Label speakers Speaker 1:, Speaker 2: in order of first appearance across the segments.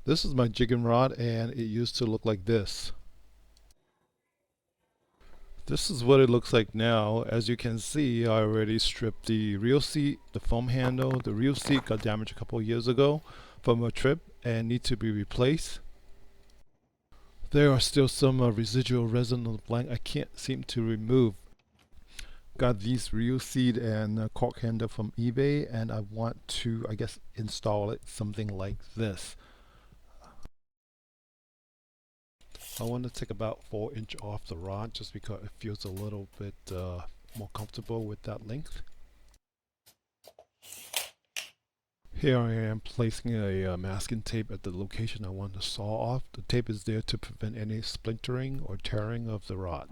Speaker 1: This is my jigging rod and it used to look like this. This is what it looks like now. As you can see, I already stripped the reel seat, the foam handle. The reel seat got damaged a couple years ago from a trip and need to be replaced. There are still some residual resin on the blank I can't seem to remove. Got these reel seat and cork handle from eBay and I want to, I guess, install it something like this. I want to take about 4 inch off the rod just because it feels a little bit more comfortable with that length. Here I am placing a masking tape at the location I want to saw off. The tape is there to prevent any splintering or tearing of the rod.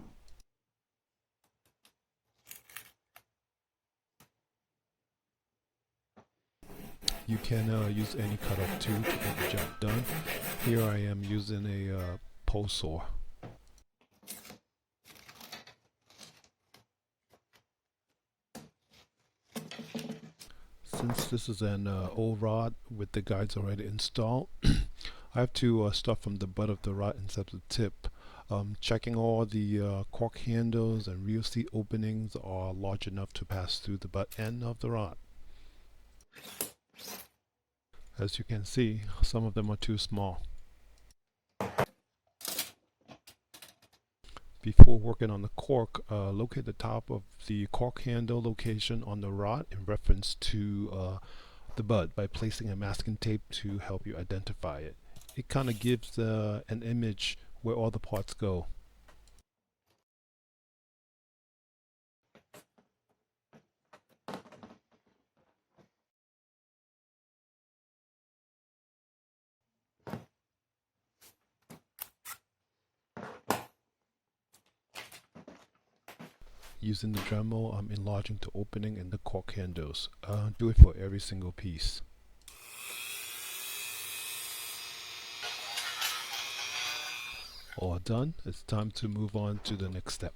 Speaker 1: You can use any cutoff tool to get the job done. Here I am using a pole saw. Since this is an old rod with the guides already installed, I have to start from the butt of the rod instead of the tip. Checking all the cork handles and reel seat openings are large enough to pass through the butt end of the rod. As you can see, some of them are too small. Before working on the cork, locate the top of the cork handle location on the rod in reference to the butt by placing a masking tape to help you identify it. It kind of gives an image where all the parts go. Using the Dremel, I'm enlarging the opening in the cork handles. Do it for every single piece. All done, it's time to move on to the next step.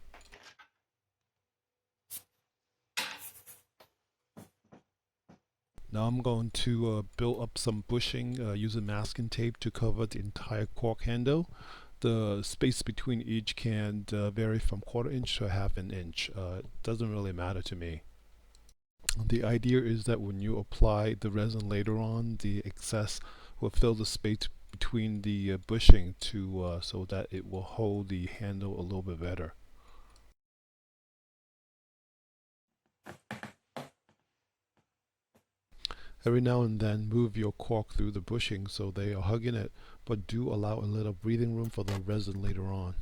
Speaker 1: Now I'm going to build up some bushing using masking tape to cover the entire cork handle. The space between each can vary from 1/4 inch to 1/2 inch. It doesn't really matter to me. The idea is that when you apply the resin later on, the excess will fill the space between the bushing to so that it will hold the handle a little bit better. Every now and then move your cork through the bushing so they are hugging it, but do allow a little breathing room for the resin later on.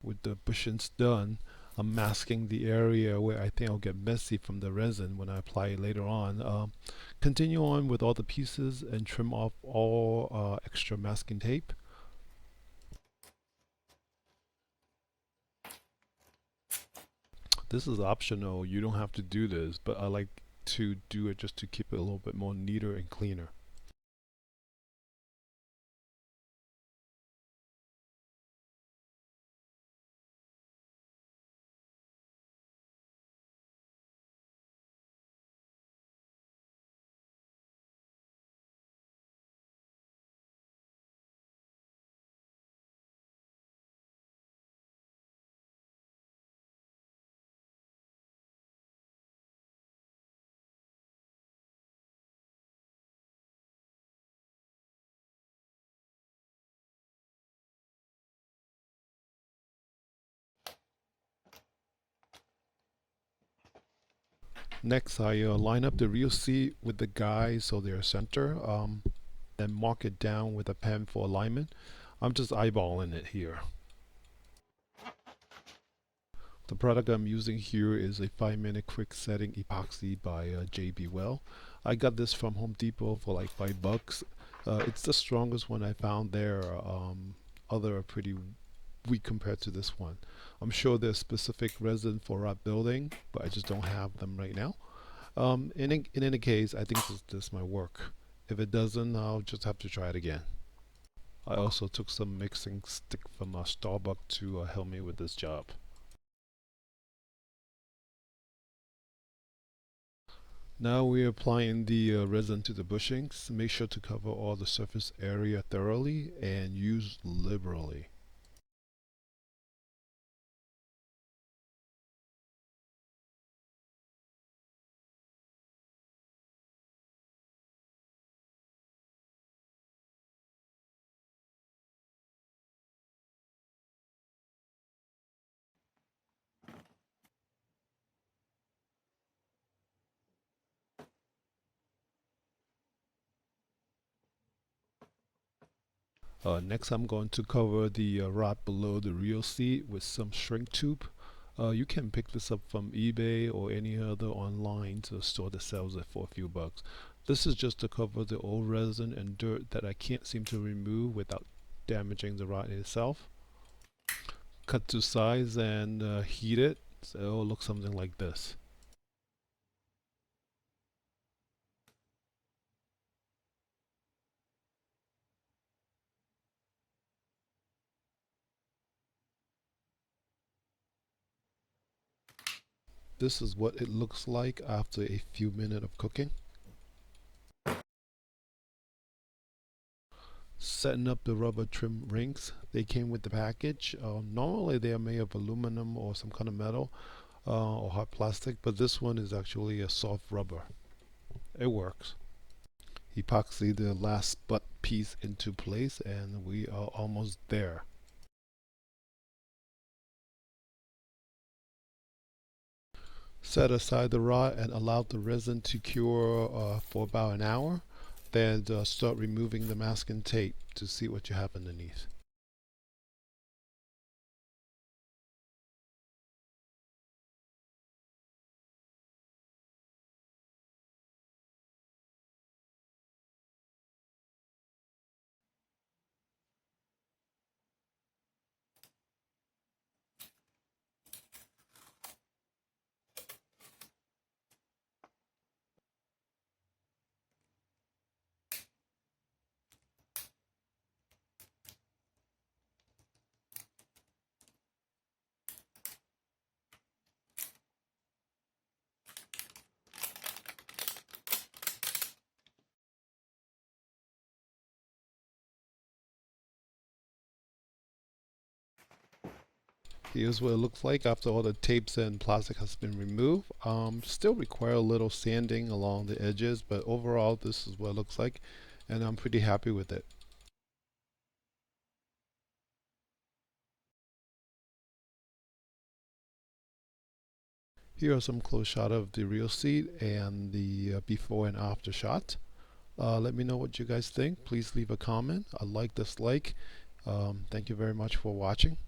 Speaker 1: With the bushings done, I'm masking the area where I think I'll get messy from the resin when I apply it later on. Continue on with all the pieces and trim off all extra masking tape. This is optional, you don't have to do this, but I like to do it just to keep it a little bit more neater and cleaner. Next, I line up the real seat with the guys so they're center, then mark it down with a pen for alignment. I'm just eyeballing it here. The product I'm using here is a 5-minute quick setting epoxy by JB Well. I got this from Home Depot for like $5. It's the strongest one I found there. Other are pretty weak compared to this one. I'm sure there's specific resin for our building, but I just don't have them right now. In any case, I think this might work. If it doesn't, I'll just have to try it again. I also took some mixing stick from Starbucks to help me with this job. Now we're applying the resin to the bushings. Make sure to cover all the surface area thoroughly and use liberally. Next, I'm going to cover the rod below the real seat with some shrink tube. You can pick this up from eBay or any other online store that sells it for a few bucks. This is just to cover the old resin and dirt that I can't seem to remove without damaging the rod itself. Cut to size and heat it, so it'll look something like this. This is what it looks like after a few minutes of cooking. Setting up the rubber trim rings. They came with the package. Normally they are made of aluminum or some kind of metal or hard plastic, but this one is actually a soft rubber. It works. Epoxy the last butt piece into place and we are almost there. Set aside the rod and allow the resin to cure for about an hour. Then start removing the masking tape to see what you have underneath. Here's what it looks like after all the tapes and plastic has been removed. Still require a little sanding along the edges, but overall this is what it looks like and I'm pretty happy with it. Here are some close shot of the real seat and the before and after shot. Let me know what you guys think. Please leave a comment, a like, dislike. Thank you very much for watching.